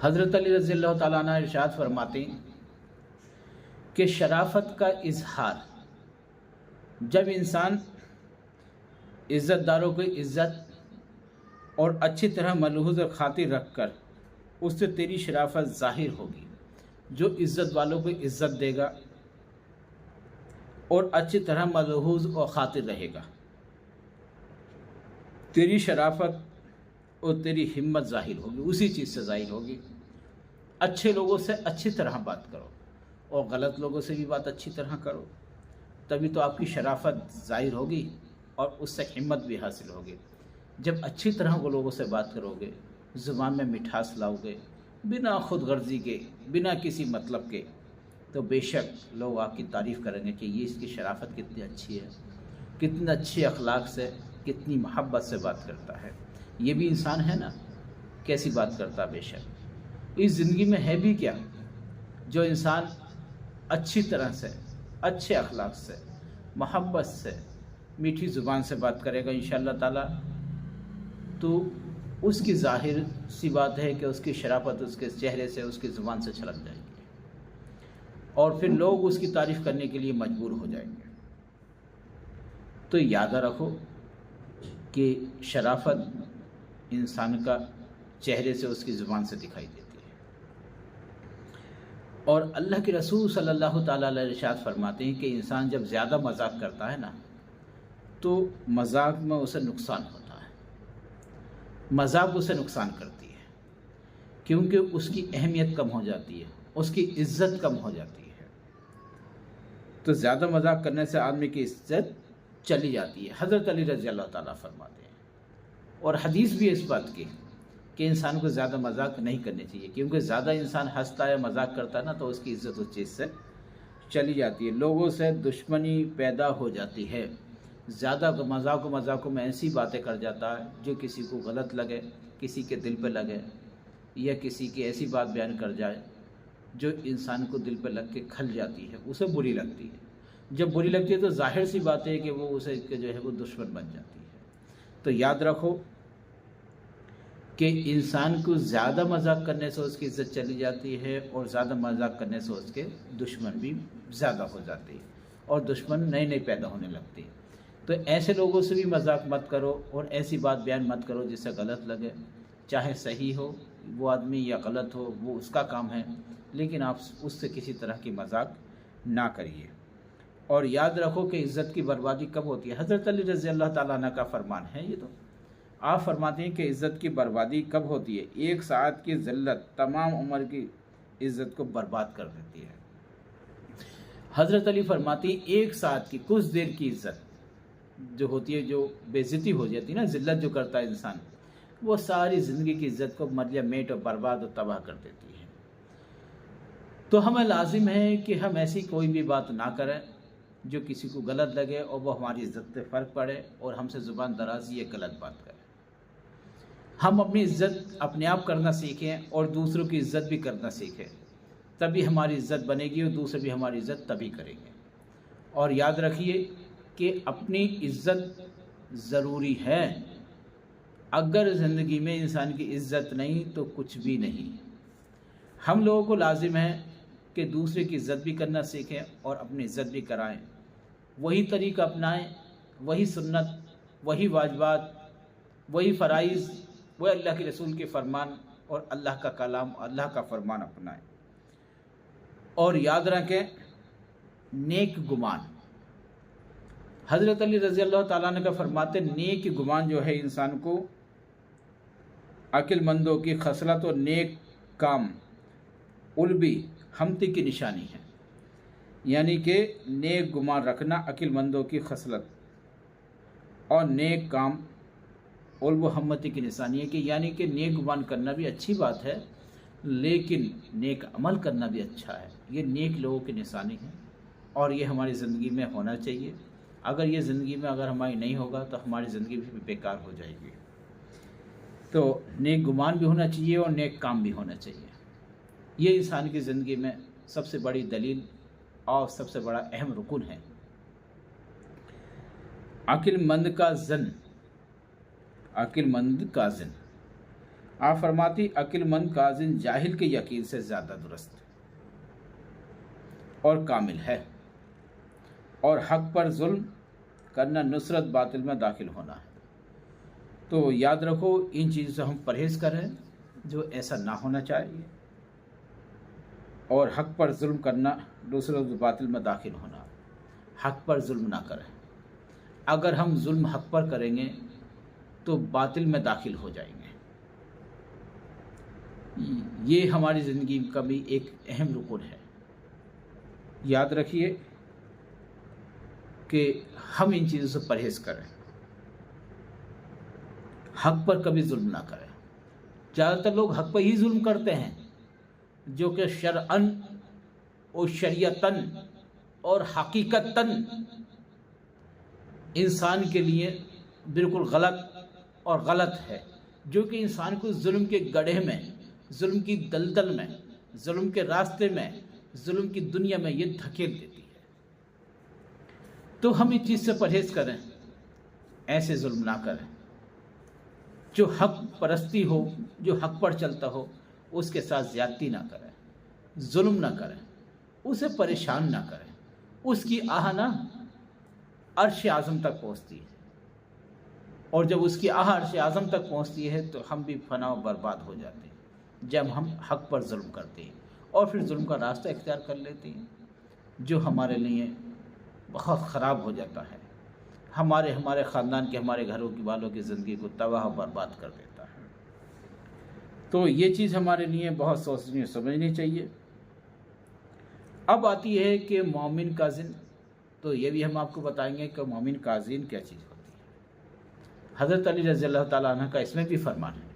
حضرت علی رضی اللہ تعالیٰ عنہ ارشاد فرماتے ہیں کہ شرافت کا اظہار جب انسان عزت داروں کی عزت اور اچھی طرح ملحوظ اور خاطر رکھ کر اس سے تیری شرافت ظاہر ہوگی، جو عزت والوں کو عزت دے گا اور اچھی طرح ملحوظ اور خاطر رہے گا، تیری شرافت اور تیری ہمت ظاہر ہوگی، اسی چیز سے ظاہر ہوگی۔ اچھے لوگوں سے اچھی طرح بات کرو اور غلط لوگوں سے بھی بات اچھی طرح کرو، تبھی تو آپ کی شرافت ظاہر ہوگی اور اس سے ہمت بھی حاصل ہوگی۔ جب اچھی طرح وہ لوگوں سے بات کرو گے، زبان میں مٹھاس لاؤ گے، بنا خود غرضی کے، بنا کسی مطلب کے، تو بے شک لوگ آپ کی تعریف کریں گے کہ یہ اس کی شرافت کتنی اچھی ہے، کتنے اچھے اخلاق سے، کتنی محبت سے بات کرتا ہے۔ یہ بھی انسان ہے نا، کیسی بات کرتا بے شک۔ اس زندگی میں ہے بھی کیا جو انسان اچھی طرح سے، اچھے اخلاق سے، محبت سے، میٹھی زبان سے بات کرے گا انشاءاللہ تعالی، تو اس کی ظاہر سی بات ہے کہ اس کی شرافت اس کے چہرے سے، اس کی زبان سے چھلک جائے گی اور پھر لوگ اس کی تعریف کرنے کے لیے مجبور ہو جائیں گے۔ تو یاد رکھو کہ شرافت انسان کا چہرے سے، اس کی زبان سے دکھائی دیتی ہے۔ اور اللہ کے رسول صلی اللہ تعالیٰ علیہ ارشاد فرماتے ہیں کہ انسان جب زیادہ مذاق کرتا ہے نا، تو مذاق میں اسے نقصان ہوتا ہے، مذاق اسے نقصان کرتی ہے، کیونکہ اس کی اہمیت کم ہو جاتی ہے، اس کی عزت کم ہو جاتی ہے۔ تو زیادہ مذاق کرنے سے آدمی کی عزت چلی جاتی ہے، حضرت علی رضی اللہ تعالیٰ فرماتے ہیں۔ اور حدیث بھی اس بات کی کہ انسان کو زیادہ مذاق نہیں کرنی چاہیے، کیونکہ زیادہ انسان ہنستا ہے، مذاق کرتا ہے نا، تو اس کی عزت اس چیز سے چلی جاتی ہے، لوگوں سے دشمنی پیدا ہو جاتی ہے۔ زیادہ مذاق میں ایسی باتیں کر جاتا ہے جو کسی کو غلط لگے، کسی کے دل پہ لگے، یا کسی کی ایسی بات بیان کر جائے جو انسان کو دل پہ لگ کے کھل جاتی ہے، اسے بری لگتی ہے۔ جب بری لگتی ہے تو ظاہر سی بات ہے کہ وہ اسے جو ہے وہ دشمن بن جاتی ہے۔ تو یاد رکھو کہ انسان کو زیادہ مذاق کرنے سے اس کی عزت چلی جاتی ہے، اور زیادہ مذاق کرنے سے اس کے دشمن بھی زیادہ ہو جاتے ہیں، اور دشمن نئے نئے پیدا ہونے لگتے ہیں۔ تو ایسے لوگوں سے بھی مذاق مت کرو اور ایسی بات بیان مت کرو جس سے غلط لگے، چاہے صحیح ہو وہ آدمی یا غلط ہو، وہ اس کا کام ہے، لیکن آپ اس سے کسی طرح کی مذاق نہ کریے۔ اور یاد رکھو کہ عزت کی بربادی کب ہوتی ہے؟ حضرت علی رضی اللہ تعالیٰ عنہ کا فرمان ہے یہ، تو آپ فرماتے ہیں کہ عزت کی بربادی کب ہوتی ہے؟ ایک ساعت کی ذلت تمام عمر کی عزت کو برباد کر دیتی ہے۔ حضرت علی فرماتی ہیں ایک ساعت کی، کچھ دیر کی عزت جو ہوتی ہے، جو بے عزتی ہو جاتی ہے نا، ذلت جو کرتا ہے انسان، وہ ساری زندگی کی عزت کو مریا میٹ اور برباد اور تباہ کر دیتی ہے۔ تو ہمیں لازم ہے کہ ہم ایسی کوئی بھی بات نہ کریں جو کسی کو غلط لگے اور وہ ہماری عزت پہ فرق پڑے اور ہم سے زبان درازی یا غلط بات کرے۔ ہم اپنی عزت اپنے آپ کرنا سیکھیں اور دوسروں کی عزت بھی کرنا سیکھیں، تبھی ہماری عزت بنے گی اور دوسرے بھی ہماری عزت تبھی کریں گے۔ اور یاد رکھیے کہ اپنی عزت ضروری ہے، اگر زندگی میں انسان کی عزت نہیں تو کچھ بھی نہیں۔ ہم لوگوں کو لازم ہے کہ دوسرے کی عزت بھی کرنا سیکھیں اور اپنی عزت بھی کرائیں، وہی طریقہ اپنائیں، وہی سنت، وہی واجبات، وہی فرائض، وہ اللہ کے رسول کے فرمان اور اللہ کا کلام، اللہ کا فرمان اپنائیں۔ اور یاد رکھیں نیک گمان، حضرت علی رضی اللہ تعالیٰ عنہ کا فرماتے نیک گمان جو ہے انسان کو عقل مندوں کی خصلت اور نیک کام علبی ہمتی کی نشانی ہے، یعنی کہ نیک گمان رکھنا عقل مندوں کی خصلت اور نیک کام علب و ہمتی کی نشانی ہے، کہ یعنی کہ نیک گمان کرنا بھی اچھی بات ہے، لیکن نیک عمل کرنا بھی اچھا ہے۔ یہ نیک لوگوں کی نشانی ہے اور یہ ہماری زندگی میں ہونا چاہیے۔ اگر یہ زندگی میں اگر ہماری نہیں ہوگا تو ہماری زندگی بھی بیکار ہو جائے گی۔ تو نیک گمان بھی ہونا چاہیے اور نیک کام بھی ہونا چاہیے، یہ انسان کی زندگی میں سب سے بڑی دلیل اور سب سے بڑا اہم رکن ہے۔ عقل مند کا زن، عقل مند کا زن، آپ فرماتی عقل مند کاظم جاہل کے یقین سے زیادہ درست اور کامل ہے، اور حق پر ظلم کرنا نصرت باطل میں داخل ہونا ہے۔ تو یاد رکھو ان چیزوں سے ہم پرہیز کریں جو ایسا نہ ہونا چاہیے، اور حق پر ظلم کرنا نصرت باطل میں داخل ہونا، حق پر ظلم نہ کریں۔ اگر ہم ظلم حق پر کریں گے تو باطل میں داخل ہو جائیں گے۔ یہ ہماری زندگی کا بھی ایک اہم رکن ہے۔ یاد رکھیے کہ ہم ان چیزوں سے پرہیز کریں، حق پر کبھی ظلم نہ کریں۔ زیادہ تر لوگ حق پر ہی ظلم کرتے ہیں، جو کہ شرعاً اور شریعتاً اور حقیقتاً انسان کے لیے بالکل غلط ہے، جو کہ انسان کو ظلم کے گڑھے میں، ظلم کی دلدل میں، ظلم کے راستے میں، ظلم کی دنیا میں یہ دھکیل دیتی ہے۔ تو ہم اس چیز سے پرہیز کریں، ایسے ظلم نہ کریں۔ جو حق پرستی ہو، جو حق پر چلتا ہو، اس کے ساتھ زیادتی نہ کریں، ظلم نہ کریں، اسے پریشان نہ کریں۔ اس کی آہ نہ عرش اعظم تک پہنچتی ہے، اور جب اس کی آہ عرش اعظم تک پہنچتی ہے تو ہم بھی فنا و برباد ہو جاتے ہیں جب ہم حق پر ظلم کرتے ہیں اور پھر ظلم کا راستہ اختیار کر لیتے ہیں، جو ہمارے لیے بہت خراب ہو جاتا ہے، ہمارے خاندان کے، ہمارے گھروں کی والوں کی زندگی کو تباہ و برباد کر دیتا ہے۔ تو یہ چیز ہمارے لیے بہت سوچنی سمجھنی چاہیے۔ اب آتی ہے کہ مومن کاظم، تو یہ بھی ہم آپ کو بتائیں گے کہ مومن کاظم کیا چیز ہوتی ہے۔ حضرت علی رضی اللہ تعالیٰ عنہ کا اس میں بھی فرمان ہے